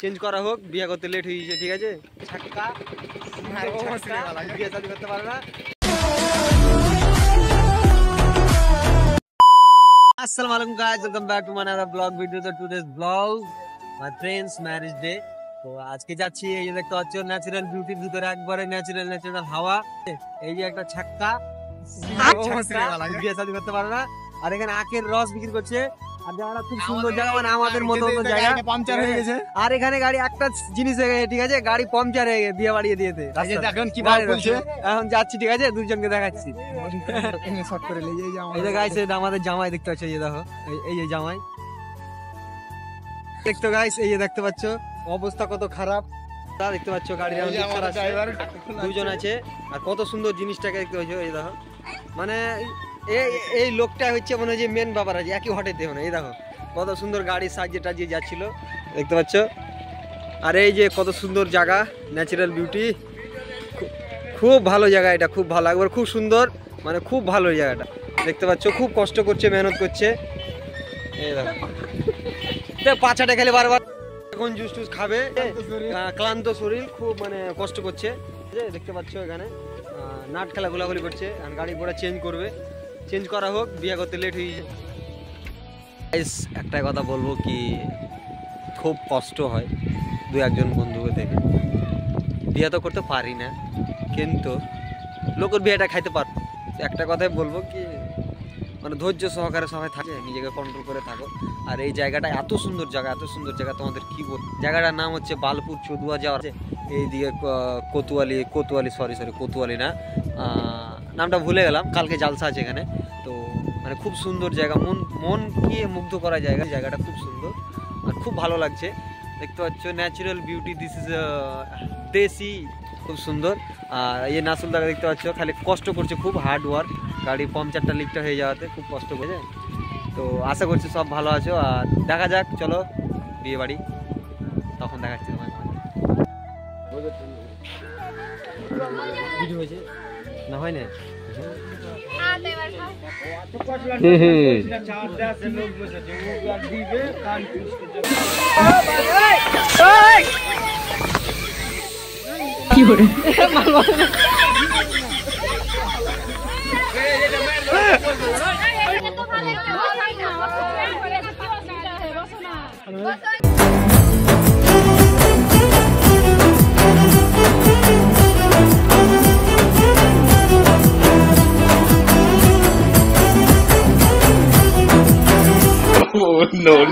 Change করা হোক, বিয়ে করতে লেট হয়ে গেছে, ঠিক আছে? বিয়ে শাদী করতে পারে না। আসসালামু আলাইকুম guys, welcome back to my another vlog video. তো today's vlog my friends marriage day. তো আজকে যাচ্ছি, এই যে দেখতে পাচ্ছ ন্যাচারাল বিউটির ভিতরে একবারে ন্যাচারাল হাওয়া। এই যে একটা ছাক্কা, বিয়ে শাদী করতে পারে না। আর এখানে আখের রস বিক্রি করছে। আর জায়গাটা খুব সুন্দর জায়গা, মানে আমাদের মতো জায়গা। পাংচার হয়ে গেছে, আর এখানে গাড়ি একটা জিনিস হয়ে গেছে, ঠিক আছে? গাড়ি পাংচার হয়ে গেছে বিয়ে বাড়িয়ে দিয়েছে। এখন কি বলছে, এখন যাচ্ছি, ঠিক আছে? দুজনকে দেখাচ্ছি। এই যে গাইস, আমাদের জামাই দেখতে পাচ্ছ, এই যে দেখো, এই যে জামাই দেখতে গাইস, এই যে দেখতে পাচ্ছ অবস্থা কত খারাপ। দেখতে পাচ্ছ গাড়ির দুজন আছে, আর কত সুন্দর জিনিসটাকে দেখতে পাচ্ছ। এই দেখো, মানে এই লোকটা হচ্ছে মনে হয় যে মেন বাবার আছে, একই হটেতে মনে। এই দেখো কত সুন্দর গাড়ি সাজিয়ে টাজিয়ে যাচ্ছিল, দেখতে পাচ্ছ। আর এই যে কত সুন্দর জায়গা, ন্যাচারাল বিউটি, খুব ভালো জায়গা এটা, খুব ভালো, একবার খুব সুন্দর, মানে খুব ভালো জায়গাটা দেখতে পাচ্ছ। খুব কষ্ট করছে, মেহনত করছে। এই দেখো পাছাটা খেলে বারবার, এখন জুস টুস খাবে, ক্লান্ত শরীর, খুব মানে কষ্ট করছে। দেখতে পাচ্ছ এখানে নাট খেলা গোলাগুলি করছে। গাড়ি ঘোড়া চেঞ্জ করবে, চেঞ্জ করা হোক, বিয়ে করতে লেট হয়ে যায়। একটা কথা বলবো কি, খুব কষ্ট হয় দু একজন বন্ধুকে দেখে। বিয়ে তো করতে পারি না, কিন্তু লোকের বিয়েটা খাইতে পারবো। একটা কথাই বলবো কি, মানে ধৈর্য সহকারে সবাই থাকে, নিজেকে কন্ট্রোল করে থাকো। আর এই জায়গাটা এত সুন্দর জায়গা, এত সুন্দর জায়গা, তোমাদের কি বল। জায়গাটার নাম হচ্ছে বালপুর চৌদুয়া যাওয়ার, এইদিকে কোতোয়ালি না, নামটা ভুলে গেলাম, কালকে জালসা আছে এখানে। তো মানে খুব সুন্দর জায়গা, মন কি মুগ্ধ করা জায়গা। জায়গাটা খুব সুন্দর আর খুব ভালো লাগছে, দেখতে পাচ্ছ ন্যাচারাল বিউটি। দিস ইজ দেশি, খুব সুন্দর। আর এই নাসুলদাকে দেখতে পাচ্ছ, খালি কষ্ট করছে, খুব হার্ড ওয়ার্ক। গাড়ি পাংচারটা লিকটা হয়ে যাওয়াতে খুব কষ্ট করছে। তো আশা করছি সব ভালো আছো। আর দেখা যাক, চলো বিয়ে বাড়ি, তখন দেখাচ্ছি তোমার। ভিডিও হয়েছে না, হয় না? কি করে no.